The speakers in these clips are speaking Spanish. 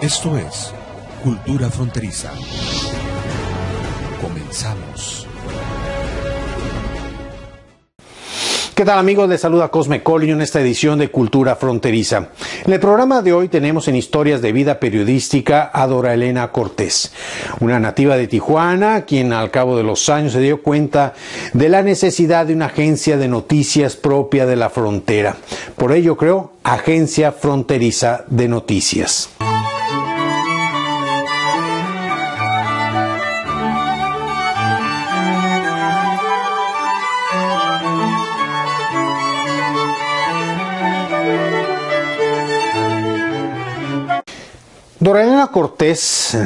Esto es Cultura Fronteriza. Comenzamos. ¿Qué tal, amigos? Les saluda Cosme Colio en esta edición de Cultura Fronteriza. En el programa de hoy tenemos en Historias de Vida Periodística a Dora Elena Cortés, una nativa de Tijuana, quien al cabo de los años se dio cuenta de la necesidad de una agencia de noticias propia de la frontera. Por ello creó Agencia Fronteriza de Noticias. Dora Elena Cortés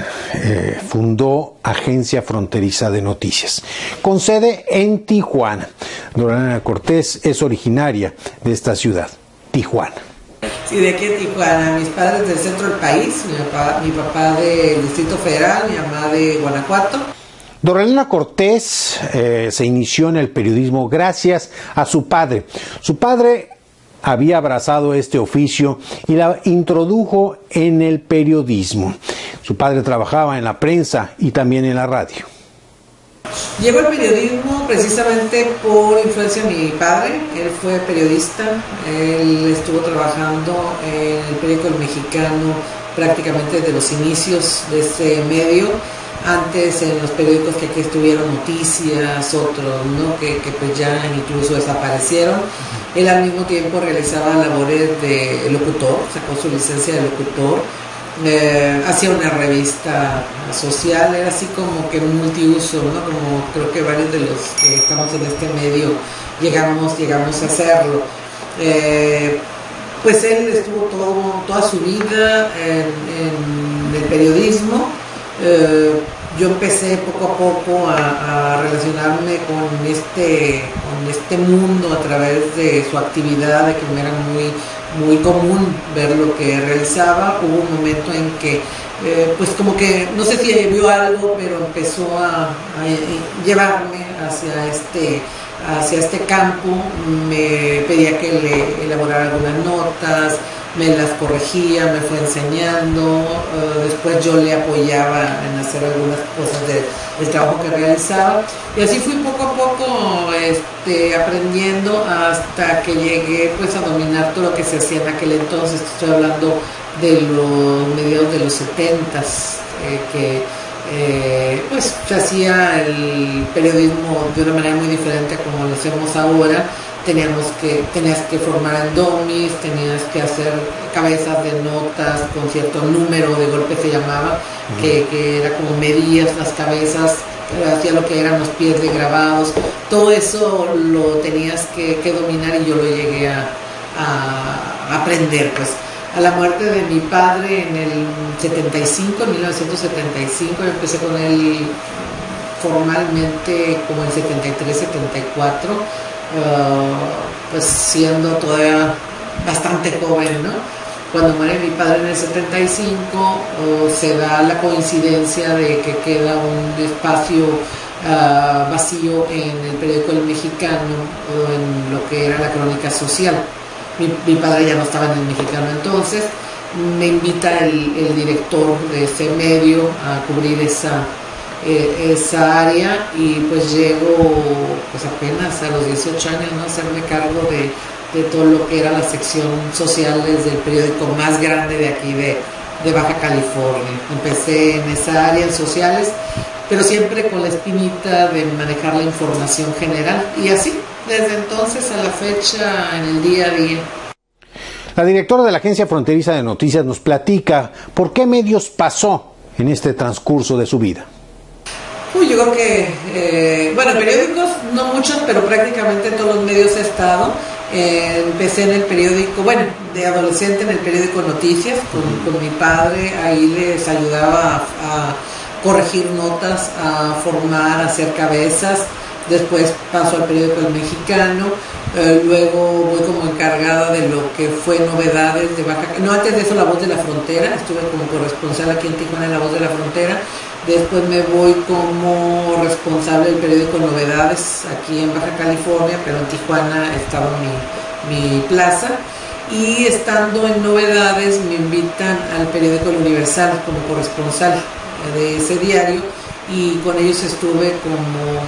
fundó Agencia Fronteriza de Noticias, con sede en Tijuana. Dora Elena Cortés es originaria de esta ciudad, Tijuana. Sí, de aquí en Tijuana. Mis padres del centro del país, mi papá del Distrito Federal, mi mamá de Guanajuato. Dora Elena Cortés se inició en el periodismo gracias a su padre. Su padre había abrazado este oficio y la introdujo en el periodismo. Su padre trabajaba en la prensa y también en la radio. Llegó al periodismo precisamente por influencia de mi padre. Él fue periodista, él estuvo trabajando en el periódico El Mexicano prácticamente desde los inicios de ese medio. Antes en los periódicos que aquí estuvieron Noticias, otros, ¿no? que pues ya incluso desaparecieron. Él al mismo tiempo realizaba labores de locutor, sacó su licencia de locutor, hacía una revista social, era así como que un multiuso, ¿no? Como creo que varios de los que estamos en este medio llegamos a hacerlo. Pues él estuvo toda su vida en el periodismo. Yo empecé poco a poco a relacionarme con este mundo a través de su actividad, de que me era muy común ver lo que realizaba. Hubo un momento en que pues como que no sé si vio algo, pero empezó a llevarme hacia este campo. Me pedía que le elaborara algunas notas, me las corregía, me fue enseñando, después yo le apoyaba en hacer algunas cosas del trabajo que realizaba, y así fui poco a poco aprendiendo hasta que llegué pues a dominar todo lo que se hacía en aquel entonces. Estoy hablando de los mediados de los 70s, pues se hacía el periodismo de una manera muy diferente a como lo hacemos ahora. Tenías que formar en dummies, tenías que hacer cabezas de notas con cierto número de golpes, se llamaba, que era como medías las cabezas, hacía lo que eran los pies de grabados. Todo eso lo tenías que dominar, y yo lo llegué a aprender. Pues a la muerte de mi padre en el 75, en 1975, yo empecé con él formalmente como en 73, 74. Pues siendo todavía bastante joven, ¿no? Cuando muere mi padre en el 75, se da la coincidencia de que queda un espacio vacío en el periódico El Mexicano, o en lo que era la crónica social. Mi padre ya no estaba en El Mexicano entonces. Me invita el director de ese medio a cubrir esa área, y pues llego pues apenas a los 18 años, ¿no? A hacerme cargo de todo lo que era la sección sociales del periódico más grande de aquí de Baja California. Empecé en esa área, en sociales, pero siempre con la espinita de manejar la información general, y así desde entonces a la fecha, en el día a día. La directora de la Agencia Fronteriza de Noticias nos platica por qué medios pasó en este transcurso de su vida. Yo creo que, periódicos no muchos, pero prácticamente en todos los medios he estado. Empecé en el periódico, de adolescente en el periódico Noticias, con mi padre. Ahí les ayudaba a corregir notas, a formar, a hacer cabezas. Después paso al periódico El Mexicano. Luego voy como encargada de lo que fue novedades de Baja California. No, antes de eso La Voz de la Frontera, estuve como corresponsal aquí en Tijuana en La Voz de la Frontera. Después me voy como responsable del periódico Novedades aquí en Baja California, pero en Tijuana estaba mi plaza. y estando en Novedades me invitan al periódico El Universal como corresponsal de ese diario, y con ellos estuve como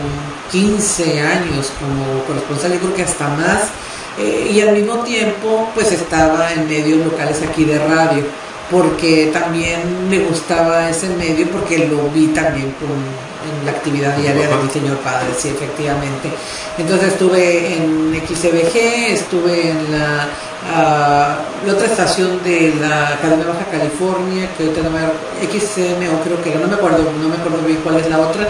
15 años como corresponsal, yo creo que hasta más, y al mismo tiempo pues estaba en medios locales aquí de radio, porque también me gustaba ese medio, porque lo vi también en la actividad diaria de mi señor padre, sí, efectivamente. Entonces estuve en XBG, estuve en la otra estación de la cadena Baja California, que ahorita no me XM, o creo que no me acuerdo bien cuál es la otra.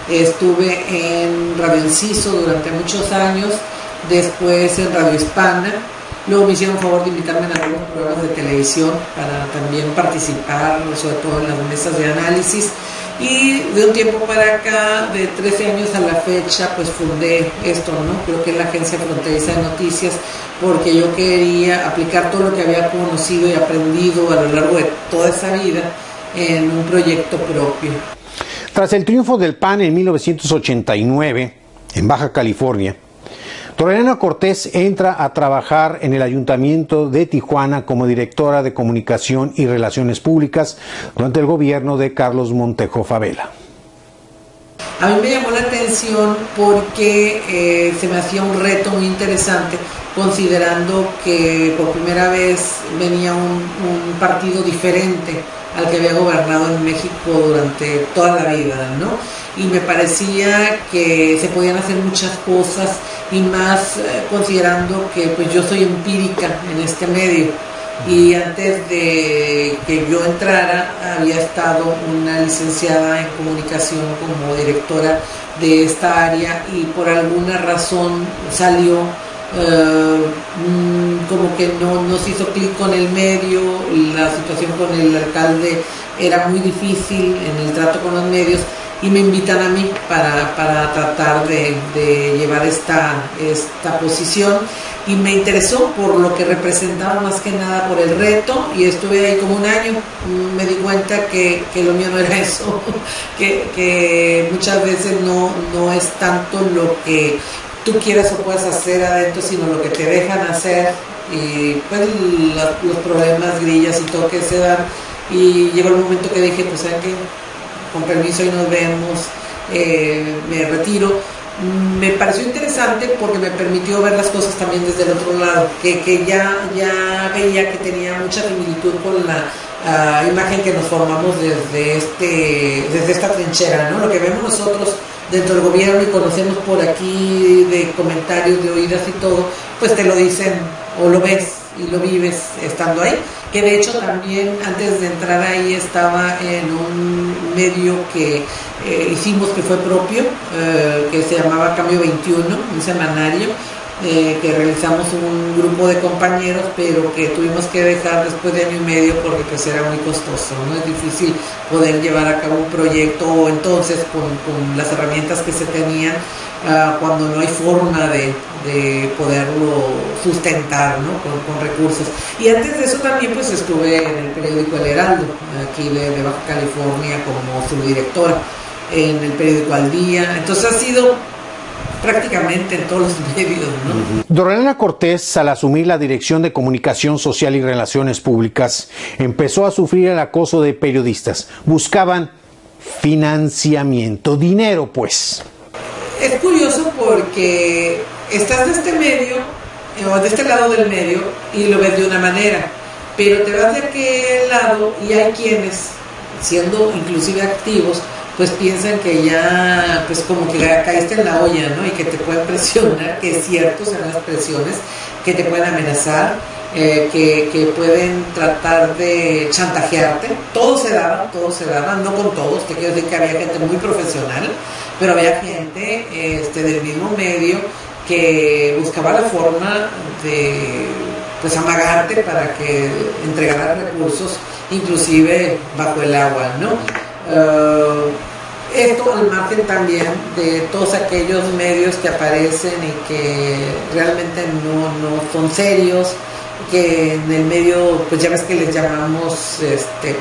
Estuve en Radio Enciso durante muchos años, después en Radio Hispana. Luego me hicieron favor de invitarme a algunos programas de televisión para también participar, sobre todo en las mesas de análisis. Y de un tiempo para acá, de 13 años a la fecha, pues fundé esto, ¿no? Creo que es la Agencia Fronteriza de Noticias, porque yo quería aplicar todo lo que había conocido y aprendido a lo largo de toda esa vida en un proyecto propio. Tras el triunfo del PAN en 1989, en Baja California, Dora Elena Cortés entra a trabajar en el Ayuntamiento de Tijuana como directora de Comunicación y Relaciones Públicas durante el gobierno de Carlos Montejo Favela. A mí me llamó la atención porque se me hacía un reto muy interesante, considerando que por primera vez venía un partido diferente al que había gobernado en México durante toda la vida, ¿no? Y me parecía que se podían hacer muchas cosas, y más considerando que pues yo soy empírica en este medio, y antes de que yo entrara había estado una licenciada en comunicación como directora de esta área, y por alguna razón salió como que no se hizo clic con el medio, la situación con el alcalde era muy difícil en el trato con los medios, y me invitan a mí para tratar de llevar esta posición, y me interesó por lo que representaba, más que nada por el reto, y estuve ahí como un año. Me di cuenta que lo mío no era eso, que muchas veces no es tanto lo que tú quieras o puedas hacer adentro, sino lo que te dejan hacer, y pues los problemas, grillas y todo que se dan. Y llegó el momento que dije, pues ¿saben qué? Con permiso y nos vemos, me retiro. Me pareció interesante porque me permitió ver las cosas también desde el otro lado, que ya veía que tenía mucha similitud con la imagen que nos formamos desde esta trinchera, ¿no? Lo que vemos nosotros dentro del gobierno y conocemos por aquí de comentarios, de oídas y todo, pues te lo dicen o lo ves y lo vives estando ahí. Que de hecho también antes de entrar ahí estaba en un medio que hicimos, que fue propio, que se llamaba Cambio 21, un semanario que realizamos un grupo de compañeros, pero que tuvimos que dejar después de año y medio porque pues era muy costoso, ¿no? Es difícil poder llevar a cabo un proyecto, o entonces con las herramientas que se tenían, cuando no hay forma de poderlo sustentar, ¿no? Con recursos. Y antes de eso también pues estuve en el periódico El Heraldo, aquí de Baja California, como subdirectora, en el periódico Al Día. Entonces ha sido prácticamente en todos los medios, ¿no? Dora Elena Cortés, al asumir la dirección de Comunicación Social y Relaciones Públicas, empezó a sufrir el acoso de periodistas. Buscaban financiamiento, dinero, pues. Es curioso porque estás de este medio, o de este lado del medio, y lo ves de una manera, pero te vas de aquel lado y hay quienes, siendo inclusive activos, pues piensan que ya, pues como que caíste en la olla, ¿no? Y que te pueden presionar, que es cierto, serán las presiones, que te pueden amenazar, que pueden tratar de chantajearte. Todo se daba, no con todos, te quiero decir que había gente muy profesional, pero había gente del mismo medio que buscaba la forma de pues amagarte para que entregaras recursos, inclusive bajo el agua, ¿no? Esto al margen también de todos aquellos medios que aparecen y que realmente no son serios, que en el medio, pues ya ves que les llamamos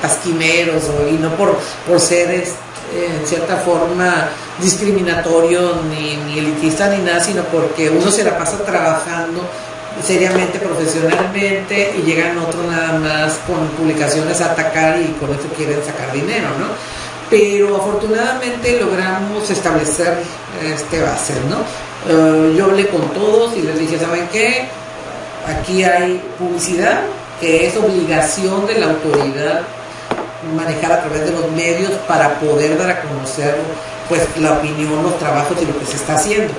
pasquineros, y no por ser en cierta forma discriminatorio ni elitista ni nada, sino porque uno se la pasa trabajando seriamente, profesionalmente, y llegan otros nada más con publicaciones a atacar y con eso quieren sacar dinero, ¿no? Pero afortunadamente logramos establecer bases, ¿no? Yo hablé con todos y les dije, ¿saben qué? Aquí hay publicidad, que es obligación de la autoridad manejar a través de los medios para poder dar a conocer pues la opinión, los trabajos y lo que se está haciendo,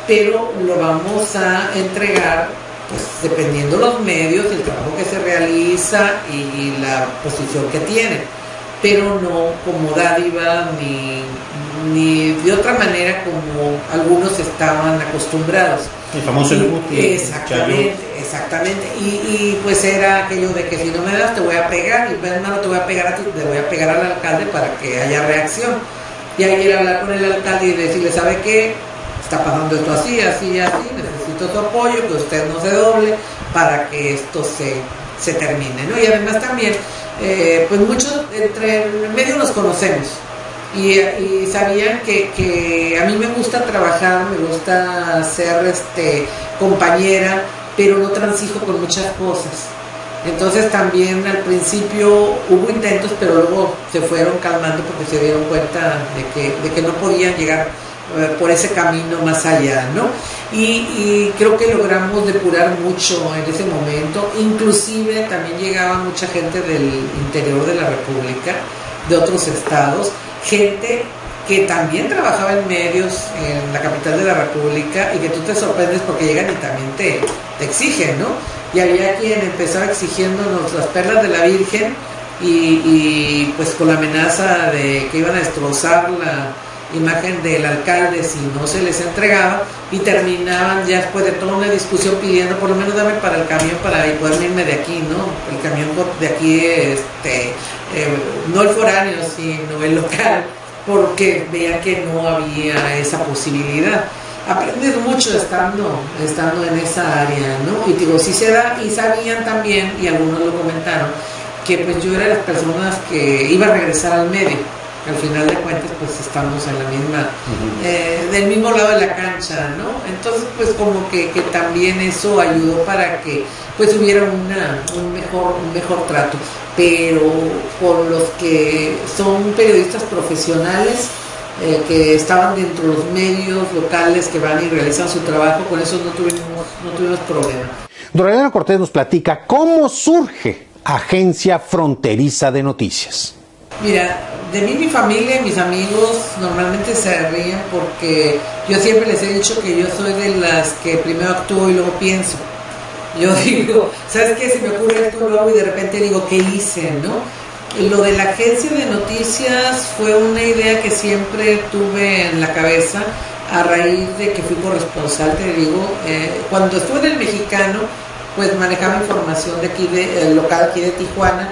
pero lo vamos a entregar pues dependiendo los medios, el trabajo que se realiza y la posición que tienen, pero no como dádiva ni de otra manera como algunos estaban acostumbrados. El famoso Exactamente. Y pues era aquello de que si no me das te voy a pegar, y pues no te voy a pegar a ti, te voy a pegar al alcalde para que haya reacción. Y ahí ir a hablar con el alcalde y decirle, ¿sabe qué? Está pasando esto así, necesito su apoyo, que usted no se doble para que esto se termine, ¿no? Y además también, pues muchos entre el medio nos conocemos. Y sabían que a mí me gusta trabajar, me gusta ser compañera, pero no transijo con muchas cosas. Entonces también al principio hubo intentos, pero luego se fueron calmando porque se dieron cuenta de que no podían llegar por ese camino más allá, ¿no? Y creo que logramos depurar mucho en ese momento. Inclusive también llegaba mucha gente del interior de la República, de otros estados, gente que también trabajaba en medios en la capital de la República, y que tú te sorprendes porque llegan y también te exigen, ¿no? Y había quien empezaba exigiéndonos las perlas de la Virgen y pues con la amenaza de que iban a destrozar la imagen del alcalde si no se les entregaba, y terminaban ya después de toda una discusión pidiendo por lo menos dame para el camión para poder irme de aquí, ¿no? El camión de aquí, no el foráneo sino el local, porque veían que no había esa posibilidad. Aprendes mucho estando en esa área, ¿no? Y digo, sí se da, y sabían también, y algunos lo comentaron, que pues yo era de las personas que iba a regresar al medio. Al final de cuentas pues estamos en la misma del mismo lado de la cancha, ¿no? Entonces pues como que también eso ayudó para que pues hubiera un mejor trato, pero por los que son periodistas profesionales que estaban dentro de los medios locales, que van y realizan su trabajo, con eso no tuvimos problema. Dora Elena Cortés nos platica cómo surge Agencia Fronteriza de Noticias. Mira, de mí, mi familia y mis amigos normalmente se ríen porque yo siempre les he dicho que yo soy de las que primero actúo y luego pienso. Yo digo, ¿sabes qué? Se me ocurre esto luego y de repente digo, ¿qué hice, no? Y lo de la agencia de noticias fue una idea que siempre tuve en la cabeza a raíz de que fui corresponsal, te digo. Cuando estuve en El Mexicano, pues manejaba información de aquí, local aquí de Tijuana,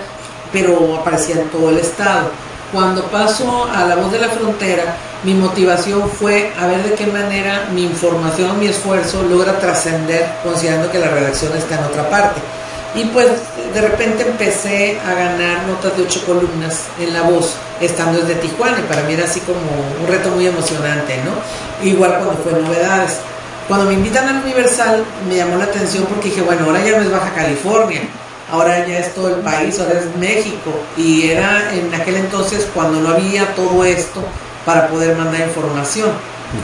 pero aparecía en todo el estado. Cuando paso a La Voz de la Frontera, mi motivación fue a ver de qué manera mi información, mi esfuerzo logra trascender, considerando que la redacción está en otra parte. Y pues de repente empecé a ganar notas de 8 columnas en La Voz, estando desde Tijuana, y para mí era así como un reto muy emocionante, ¿no? Igual cuando fue Novedades. Cuando me invitan al Universal me llamó la atención porque dije, bueno, ahora ya no es Baja California, ahora ya es todo el país, ahora es México, y era en aquel entonces cuando no había todo esto para poder mandar información,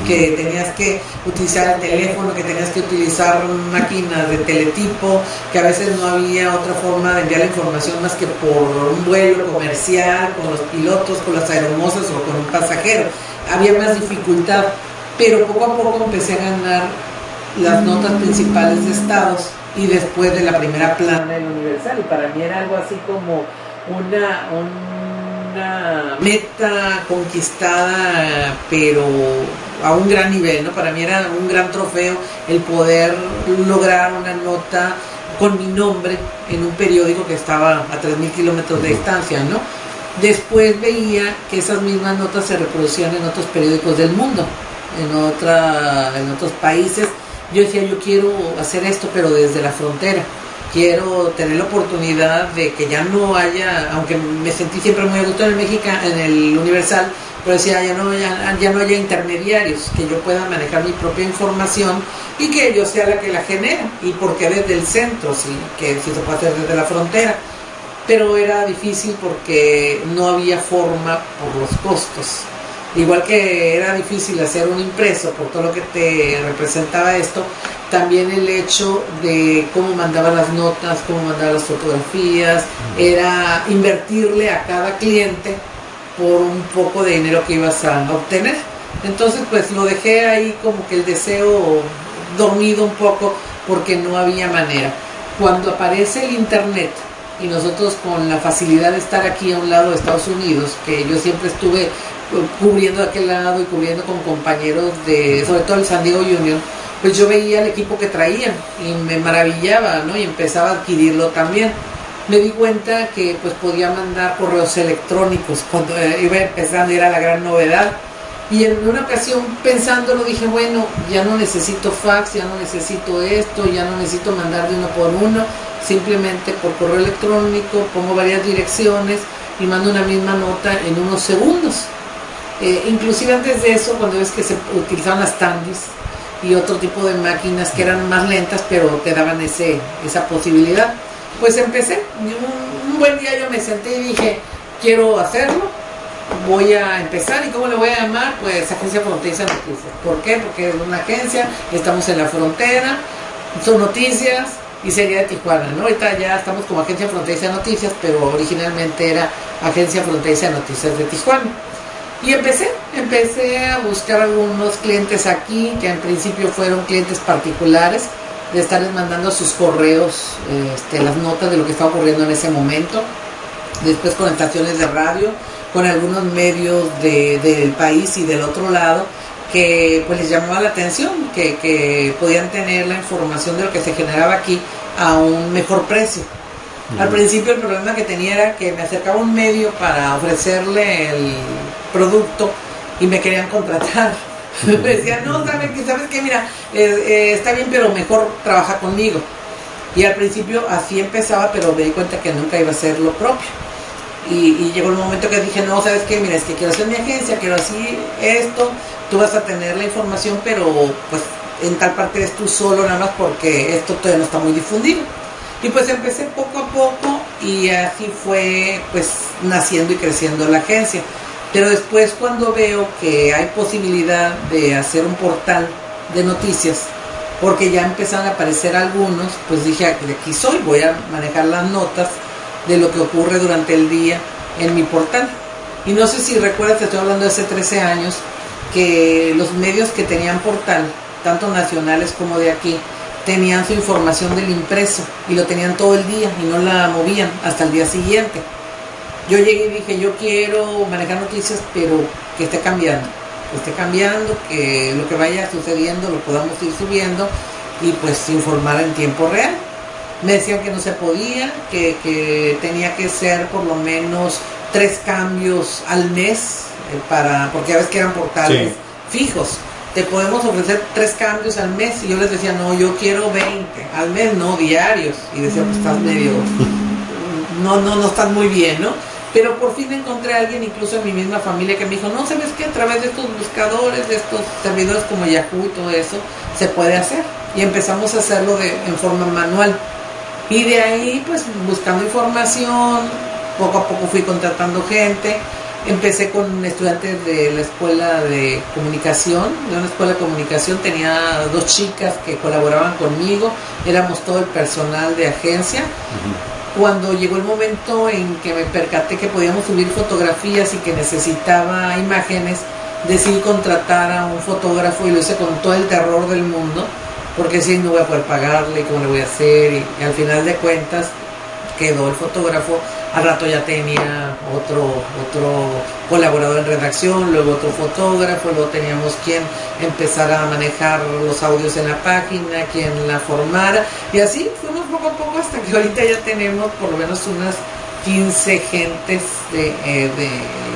que tenías que utilizar el teléfono, que tenías que utilizar máquinas de teletipo, que a veces no había otra forma de enviar la información más que por un vuelo comercial, con los pilotos, con las aeromosas o con un pasajero. Había más dificultad, pero poco a poco empecé a ganar las notas principales de estados y después de la primera plana del Universal, y para mí era algo así como una meta conquistada, pero a un gran nivel, ¿no? Para mí era un gran trofeo el poder lograr una nota con mi nombre en un periódico que estaba a 3,000 kilómetros de distancia, ¿no? Después veía que esas mismas notas se reproducían en otros periódicos del mundo, en otros países. Yo decía, yo quiero hacer esto, pero desde la frontera. quiero tener la oportunidad de que ya no haya, aunque me sentí siempre muy a gusto en el Universal, pero decía, ya no haya intermediarios, que yo pueda manejar mi propia información y que yo sea la que la genera, y porque desde el centro, sí, que si se puede hacer desde la frontera. Pero era difícil porque no había forma por los costos. Igual que era difícil hacer un impreso por todo lo que te representaba esto, también el hecho de cómo mandaba las notas, cómo mandaba las fotografías, era invertirle a cada cliente por un poco de dinero que ibas a obtener. Entonces pues lo dejé ahí como que el deseo dormido un poco porque no había manera. Cuando aparece el internet y nosotros con la facilidad de estar aquí a un lado de Estados Unidos, que yo siempre estuve cubriendo de aquel lado y cubriendo con compañeros de, sobre todo el San Diego Union, pues yo veía el equipo que traían y me maravillaba, ¿no? Y empezaba a adquirirlo también. Me di cuenta que pues podía mandar correos electrónicos cuando iba empezando, era la gran novedad. Y en una ocasión pensándolo dije, bueno, ya no necesito fax, ya no necesito esto, ya no necesito mandar de uno por uno, simplemente por correo electrónico pongo varias direcciones y mando una misma nota en unos segundos. Inclusive antes de eso, cuando ves que se utilizaban las Tandis y otro tipo de máquinas que eran más lentas pero te daban esa posibilidad, pues empecé. Un buen día yo me senté y dije, quiero hacerlo, voy a empezar. ¿Y cómo le voy a llamar? Pues Agencia Fronteriza Noticias. ¿Por qué? Porque es una agencia, estamos en la frontera, son noticias y sería de Tijuana, ¿no? Ahorita ya estamos como Agencia Fronteriza Noticias, pero originalmente era Agencia Fronteriza Noticias de Tijuana. Y empecé a buscar algunos clientes aquí, que en principio fueron clientes particulares, de estarles mandando sus correos, las notas de lo que está ocurriendo en ese momento. Después con estaciones de radio, con algunos medios del país y del otro lado, que pues les llamaba la atención, que podían tener la información de lo que se generaba aquí a un mejor precio. Al principio el problema que tenía era que me acercaba un medio para ofrecerle el producto y me querían contratar. Me decían, no, ¿sabes qué? Mira, está bien, pero mejor trabaja conmigo. Y al principio así empezaba, pero me di cuenta que nunca iba a ser lo propio. Y llegó el momento que dije, no, ¿sabes qué? Mira, es que quiero hacer mi agencia, quiero así esto, tú vas a tener la información, pero pues en tal parte eres tú solo, nada más porque esto todavía no está muy difundido. Y pues empecé poco a poco y así fue pues naciendo y creciendo la agencia. Pero después cuando veo que hay posibilidad de hacer un portal de noticias, porque ya empezaron a aparecer algunos, pues dije, de aquí soy, voy a manejar las notas de lo que ocurre durante el día en mi portal. Y no sé si recuerdas, te estoy hablando de hace 13 años, que los medios que tenían portal, tanto nacionales como de aquí, tenían su información del impreso y lo tenían todo el día y no la movían hasta el día siguiente. Yo llegué y dije, yo quiero manejar noticias, pero que esté cambiando, que lo que vaya sucediendo lo podamos ir subiendo y pues informar en tiempo real. Me decían que no se podía, que tenía que ser por lo menos 3 cambios al mes, porque ya ves que eran portales fijos. Te podemos ofrecer 3 cambios al mes, y yo les decía, no, yo quiero 20 al mes, no diarios. Y decía, pues estás medio, no estás muy bien, ¿no? Pero por fin encontré a alguien, incluso en mi misma familia, que me dijo, no, ¿sabes qué? A través de estos buscadores, de estos servidores como Yahoo y todo eso, se puede hacer. Y empezamos a hacerlo en forma manual. Y de ahí, pues, buscando información, poco a poco fui contratando gente. Empecé con estudiantes de la escuela de comunicación, de una escuela de comunicación. Tenía 2 chicas que colaboraban conmigo, éramos todo el personal de agencia. Cuando llegó el momento en que me percaté que podíamos subir fotografías y que necesitaba imágenes, decidí contratar a un fotógrafo y lo hice con todo el terror del mundo, porque si no voy a poder pagarle, cómo le voy a hacer, y al final de cuentas quedó el fotógrafo. Al rato ya tenía otro colaborador en redacción, luego otro fotógrafo, luego teníamos quien empezara a manejar los audios en la página, quien la formara, y así fuimos poco a poco hasta que ahorita ya tenemos por lo menos unas 15 gentes de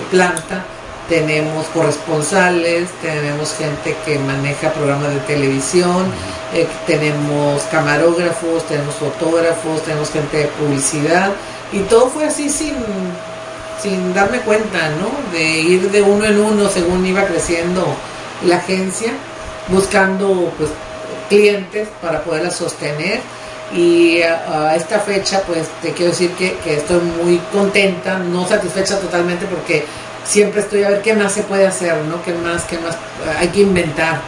planta tenemos corresponsales, tenemos gente que maneja programas de televisión, tenemos camarógrafos, tenemos fotógrafos, tenemos gente de publicidad, y todo fue así sin darme cuenta, ¿no? De ir de uno en uno según iba creciendo la agencia, buscando pues clientes para poderla sostener. Y a esta fecha pues te quiero decir que estoy muy contenta, no satisfecha totalmente, porque siempre estoy a ver qué más se puede hacer, ¿no? Qué más hay que inventar,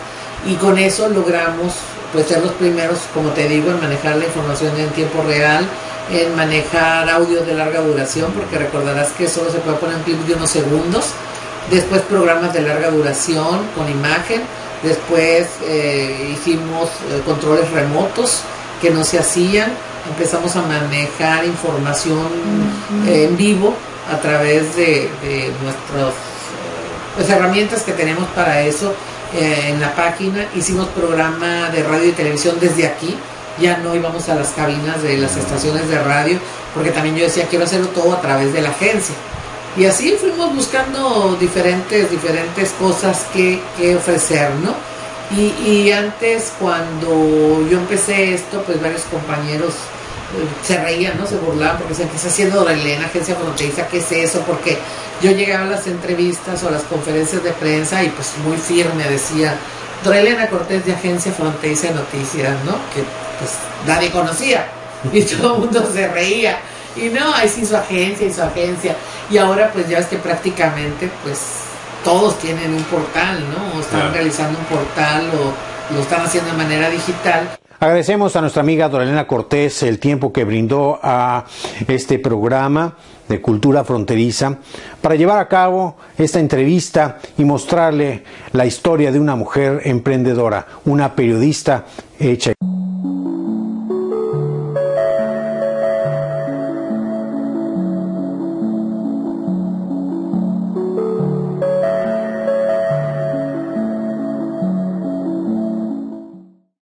y con eso logramos pues ser los primeros, como te digo, en manejar la información en tiempo real, en manejar audios de larga duración, porque recordarás que solo se puede poner un clip de unos segundos, después programas de larga duración con imagen, después hicimos controles remotos que no se hacían, empezamos a manejar información en vivo a través de nuestras pues, herramientas que tenemos para eso en la página. Hicimos programa de radio y televisión desde aquí, ya no íbamos a las cabinas de las estaciones de radio, porque también yo decía quiero hacerlo todo a través de la agencia, y así fuimos buscando diferentes cosas que ofrecer, ¿no? Y antes, cuando yo empecé esto, pues varios compañeros se reían, ¿no? Se burlaban porque decían, ¿qué está haciendo Dora Elena, agencia fronteriza? ¿Qué es eso? Porque yo llegaba a las entrevistas o a las conferencias de prensa y pues muy firme decía, Dora Elena Cortés, de Agencia Fronteriza de Noticias, ¿no? Que pues nadie conocía y todo el mundo se reía. Y no, ahí sí su agencia. Y ahora pues ya es que prácticamente pues todos tienen un portal, ¿no? O están realizando un portal o lo están haciendo de manera digital. Agradecemos a nuestra amiga Dora Elena Cortés el tiempo que brindó a este programa de Cultura Fronteriza para llevar a cabo esta entrevista y mostrarle la historia de una mujer emprendedora, una periodista hecha